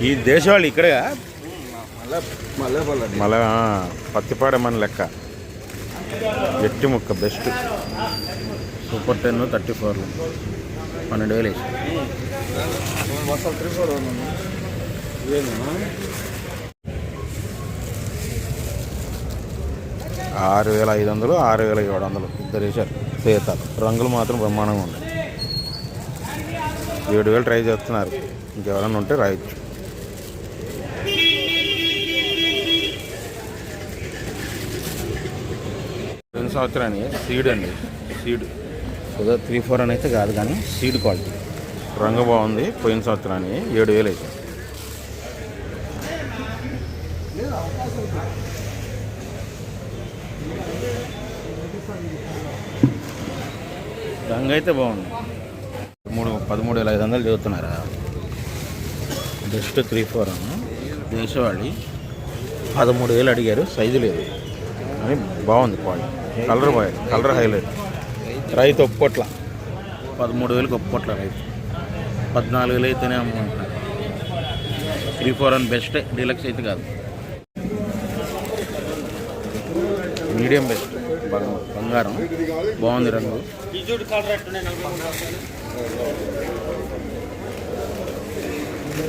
ఈ దేశవాళి ఇక్కడే మళ్ళా పత్తిపాడ మన లెక్క గట్టి ముక్క బెస్ట్ సూపర్ 10 34 12,000 వేసి 6,500 6,700 ఇద్దరు వేసారు సేతాలు. రంగులు మాత్రం బ్రహ్మాండంగా ఉన్నాయి. 7,000 ట్రై చేస్తున్నారు. ఇంకెవరన్నా ఉంటే రాయొచ్చు. సంవత్సరాన్ని సీడ్ అండి. సీడ్ 3-4 అని అయితే కాదు, కానీ సీడ్ క్వాలిటీ రంగు బాగుంది. పోయిన సంవత్సరాన్ని 7,000 వేసారు. రంగు అయితే బాగుంది. 13,500 చదువుతున్నారా? జస్ట్ 3-4 అన్న దేశవాళి 13,000 అడిగారు. సైజు లేదు అని బాగుంది క్వాలిటీ. కలర్ బాగుంది. Colour highlight. రైతు ఒప్పుకోట్ల 13,000కి ఒప్పుకోట్ల రైతు. 14,000 అయితేనే అమ్ముకుంటున్నారు. 3-4 అని బెస్టే, డీలక్స్ అయితే కాదు. Medium best. బంగారం బాగుంది. రంగు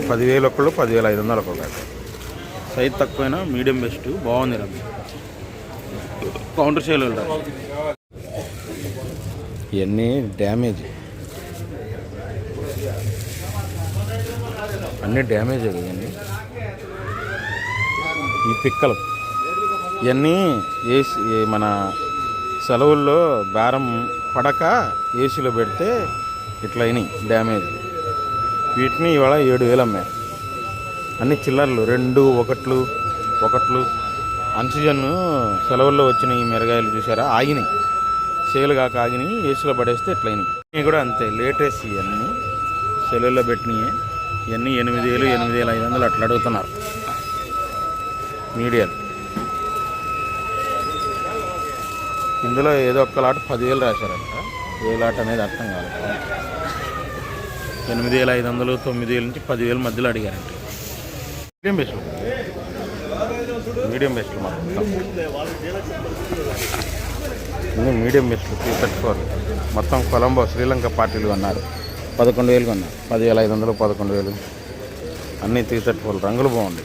10,000 ఒకళ్ళు, 10,500 ఒకళ్ళు. సైజ్ తక్కువైనా మీడియం బెస్ట్. బాగుంది రంగు. కౌంటర్ సేల్ ఇవన్నీ డ్యామేజ్, అన్నీ డ్యామేజ్ కదండి. ఈ పిక్కలు ఇవన్నీ ఏసీ మన సెలవుల్లో బేరం పడక ఏసీలో పెడితే ఇట్లా అయినాయి డ్యామేజ్. వీటిని ఇవాళ 7,000 అమ్మారు. అన్ని చిల్లర్లు 2 1 అన్సీజన్ సెలవుల్లో వచ్చిన ఈ మిరగాయలు చూసారా, ఆగినాయి. సేలు కాక ఆగినాయి. ఏసీలో పడేస్తే ఇట్లయినాయి. ఇవి కూడా అంతే లేటెస్ట్. ఇవన్నీ సెలవుల్లో పెట్టినవి. ఇవన్నీ 8,000 8,500 అట్లా అడుగుతున్నారు. మీడియం ఇందులో ఏదో ఒక్క లాట్ 10,000 రాశారంట. ఏ లాట్ అనేది అర్థం కాలేదు. 8,500 9,000 నుంచి 10,000 మధ్యలో అడిగారంట. Medium best. మీడియం బెస్ట్ మొత్తం మీడియం బెస్ట్ 334 మొత్తం. కొలంబో శ్రీలంక పార్టీలు అన్నారు. 11,000 కొన్నారు. 10,500 11,000 అన్నీ 334. రంగులు బాగుంది.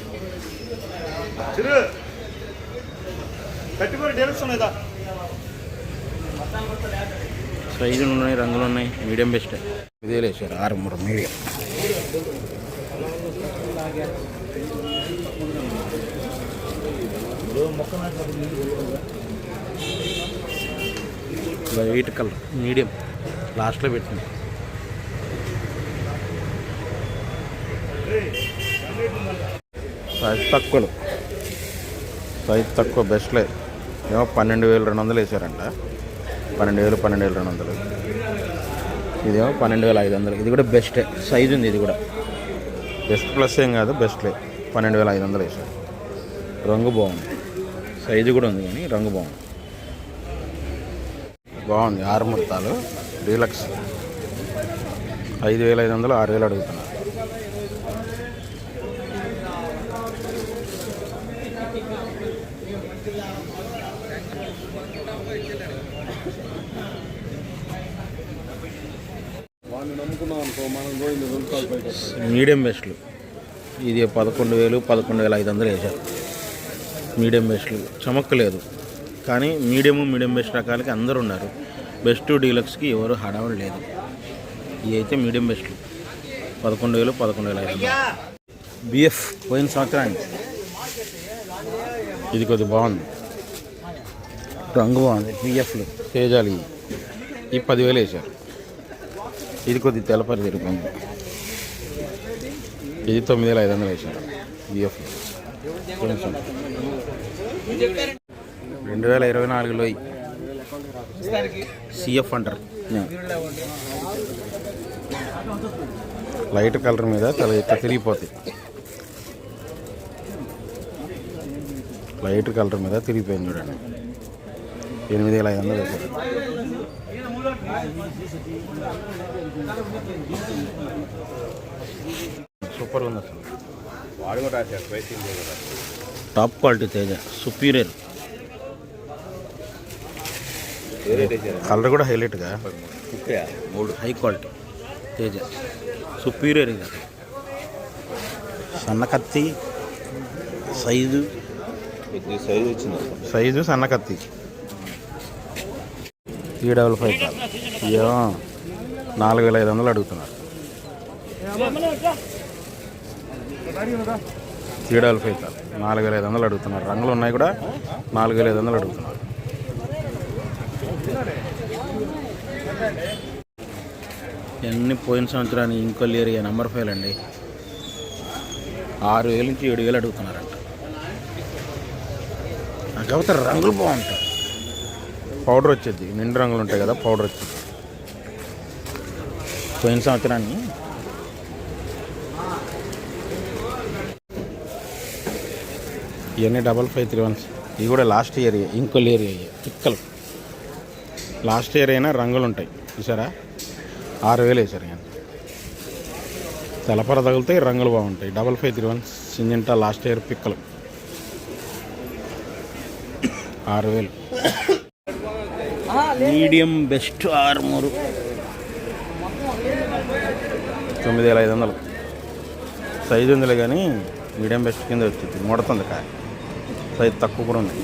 సైజులు ఉన్నాయి, రంగులు ఉన్నాయి. Medium best. 5,000 వేసారు. 6 మీడియం. వైట్ కలర్ మీడియం లాస్ట్లో పెట్టింది. సైజ్ తక్కువ బెస్ట్లే. ఏమో 12,200 వేసారంట. 12,200. ఇదేమో 12,500. ఇది కూడా బెస్టే. సైజు ఉంది. ఇది కూడా బెస్ట్ ప్లస్ ఏం కాదు, బెస్ట్లే. 12,500 వేసారు. రంగు బాగుంది. సైజు కూడా ఉంది, కానీ రంగు బాగుంది. 6 ముడతాలు డీలక్స్. 5,500 6,000 అడుగుతున్నారు. మీడియం బెస్ట్లు. ఇది 11,000 11,500 వేసారు. మీడియం బెస్ట్లు. చమక్కు లేదు, కానీ మీడియం బెస్ట్ రకాలకి అందరూ ఉన్నారు. బెస్ట్ డీలక్స్కి ఎవరు హడావడి లేదు. ఇవి అయితే మీడియం బెస్ట్లు. 11,000 11,500. బిఎఫ్ పోయిన సంవత్సరానికి. ఇది కొద్దిగా బాగుంది. రంగు బాగుంది. బిఎఫ్లు తేజాలు. ఈ 10,000 వేసారు. ఇది కొద్ది తెల్లపరి తిరిగింది. ఇది 9,500 వేసారు. బిఎఫ్ 2024లో సిఎఫ్ అంటారు. లైట్ కలర్ మీద ఇట్లా తిరిగిపోతాయి. లైట్ కలర్ మీద తిరిగిపోయింది చూడండి. 8,500 వేసారు. సూపర్ ఉంది అసలు. వాడు కూడా spicy top quality Teja superior. Colour కూడా హైలైట్గా 3 హై క్వాలిటీ తేజ సుపీరియర్. ఇది సన్న కత్తి సైజు వచ్చింది. సైజు సన్న కత్తి 355 అయ్యో 4500 అడుగుతున్నారు. 355 4500 అడుగుతున్నారు. రంగులు ఉన్నాయి కూడా 4500 అడుగుతున్నారు. ఇవన్నీ పోయిన సంవత్సరానికి ఇంకొల్లి ఏరియా నెంబర్ 5 అండి. 6000 నుంచి 7000 అడుగుతున్నారంట. కాకపోతే రంగులు బాగుంటాయి. పౌడర్ వచ్చేది నిండు రంగులు ఉంటాయి కదా, పౌడర్ వచ్చేది. పోయిన సంవత్సరాన్ని ఇవన్నీ 5531. ఇవి కూడా లాస్ట్ ఇయర్ ఇంకొల్లి ఏరియా పిక్కలు. లాస్ట్ ఇయర్ అయినా రంగులు ఉంటాయి చూసారా. 6000 వేసారు కానీ తెల్లపర తగులుతాయి, రంగులు బాగుంటాయి. 5531 సింజంటా లాస్ట్ ఇయర్ పిక్కలు 6000. Medium best Armoor 9500. సైజు ఉందిలే కానీ మీడియం బెస్ట్ కింద వచ్చింది. ముడుతుంది కాయ, సైజు తక్కువ కూడా ఉంది.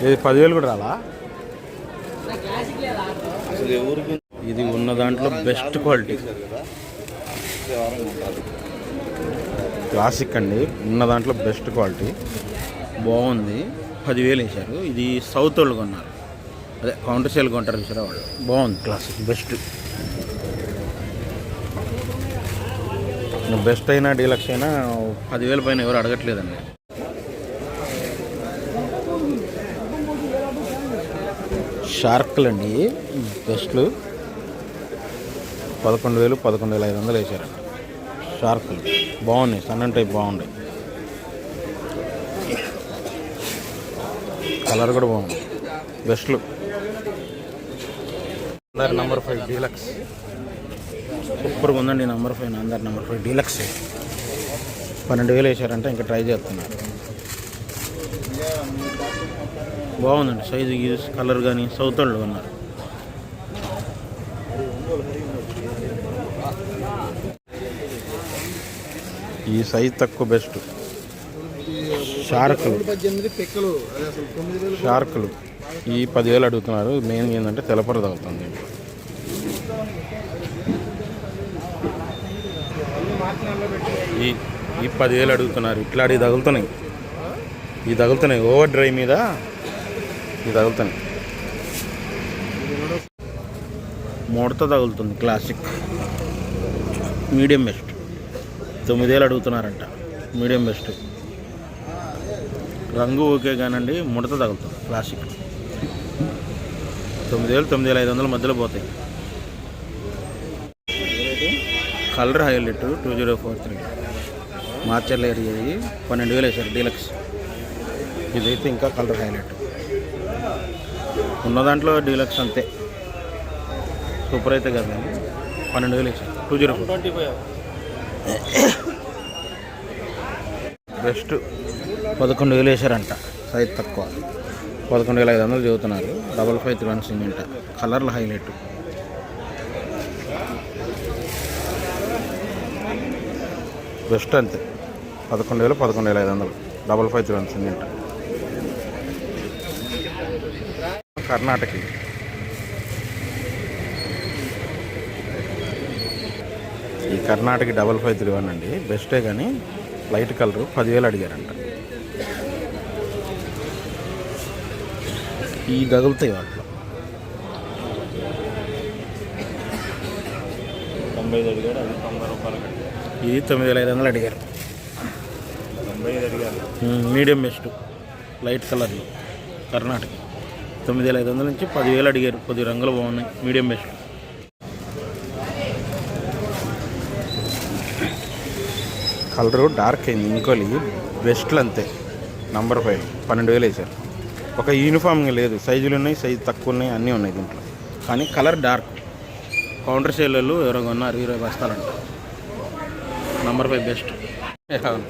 ఇది 10,000 కూడా రాలా. ఇది ఉన్న దాంట్లో బెస్ట్ క్వాలిటీ క్లాసిక్ అండి. ఉన్న దాంట్లో బెస్ట్ క్వాలిటీ బాగుంది. 10,000 వేసారు. ఇది సౌత్ వాళ్ళు కొన్నారు, అదే కౌంటర్ సేల్ కొంటారు చూసారా వాళ్ళు. బాగుంది క్లాసిక్ బెస్ట్. బెస్ట్ అయినా డీలక్స్ అయినా 10,000 పైన ఎవరు అడగట్లేదండి. షార్క్లు అండి బెస్ట్లు 11,000 11,500 వేసారండి. షార్క్లు బాగున్నాయి, సన్న టైప్ బాగున్నాయి. కలర్ కూడా బాగుంది. బెస్ట్లు. అందరు నెంబర్ 5 డీలక్స్ సూపర్గా ఉందండి. నెంబర్ 5 అందరు నెంబర్ 5 డీలక్స్ 12,000 వేసారంటే ఇంకా ట్రై చేస్తున్నారు. బాగుందండి సైజు, కలర్ కానీ సౌత్ వాళ్ళు ఉన్నారు. ఈ సైజ్ తక్కువ బెస్ట్. షార్కులు ఈ 10,000 అడుగుతున్నారు. మెయిన్ ఏంటంటే తెలపర తగ్గుతుంది. ఈ 10,000 అడుగుతున్నారు. ఇట్లాంటివి తగులుతున్నాయి. ఇవి తగులుతున్నాయి ఓవర్ డ్రై మీద ఇవి తగులుతున్నాయి. ముడత తగులుతుంది. క్లాసిక్ మీడియం బెస్ట్ 9,000 అడుగుతున్నారంట. మీడియం బెస్ట్ రంగు ఓకే కానండి, ముడత తగులుతుంది. క్లాసిక్ 9,000 9,500 మధ్యలో పోతాయి. కలర్ హైలైట్ 2043 మార్చర్ల ఏరియా 12,000 వేసారు డీలక్స్. ఇదైతే ఇంకా కలర్ హైలైట్. ఉన్న దాంట్లో డీలక్స్ అంతే సూపర్ అయితే కదా. 12,000 వేసారు 204. బెస్ట్ 11,000 వేసారంట. సైజ్ తక్కువ 11,500 చదువుతున్నారు. 5531 సింజంట. కలర్లు హైలైట్. బెస్ట్ అంతే 11,000 11,500 5531 సింజంట. కర్ణాటక ఈ కర్ణాటక 5531 అండి. బెస్టే కానీ లైట్ కలరు 10,000 అడిగారంట. ఈ తగులుతాయి వాటిలో. 95 అడిగాడు, అది 90 రూపాయలు. ఇది 9,500 అడిగారు. 95 అడిగారు. మీడియం బెస్ట్ లైట్ కలర్లు కర్ణాటక 9,500 నుంచి 10,000 అడిగారు. కొద్ది రంగులు బాగున్నాయి. Medium best. కలరు డార్క్ అయింది. ఇంకోలి బెస్ట్లు అంతే. నంబర్ 5 12,000 వేసారు. ఒక యూనిఫామ్గా లేదు. సైజులు ఉన్నాయి, సైజు తక్కువ ఉన్నాయి, అన్నీ ఉన్నాయి దీంట్లో. కానీ కలర్ డార్క్ కౌంటర్ సేలర్లు ఎవరో కొన్నారు 20 బస్తాలంట. Number 5 best. అవును,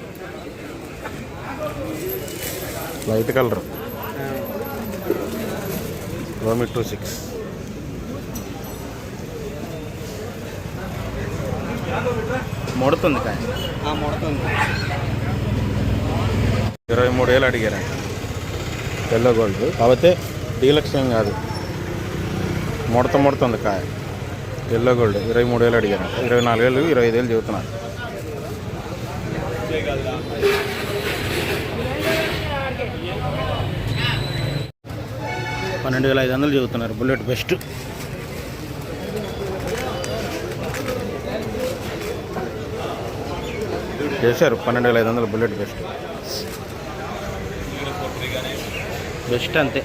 లైట్ కలర్ రోమి 26. ముడుతుంది కాయ. 23,000 అడిగారా. ఎల్లో గోల్డ్ కాకపోతే డీలక్స్ ఏం కాదు, ముడుతుంది కాయ. ఎల్లో గోల్డ్ 23,000 అడిగారు. 24,000 25,000 చెబుతున్నారు. $12,500 చెబుతున్నారు. Bullet best. చేశారు 12,500 బుల్లెట్ బెస్ట్. బెస్ట్ అంతే.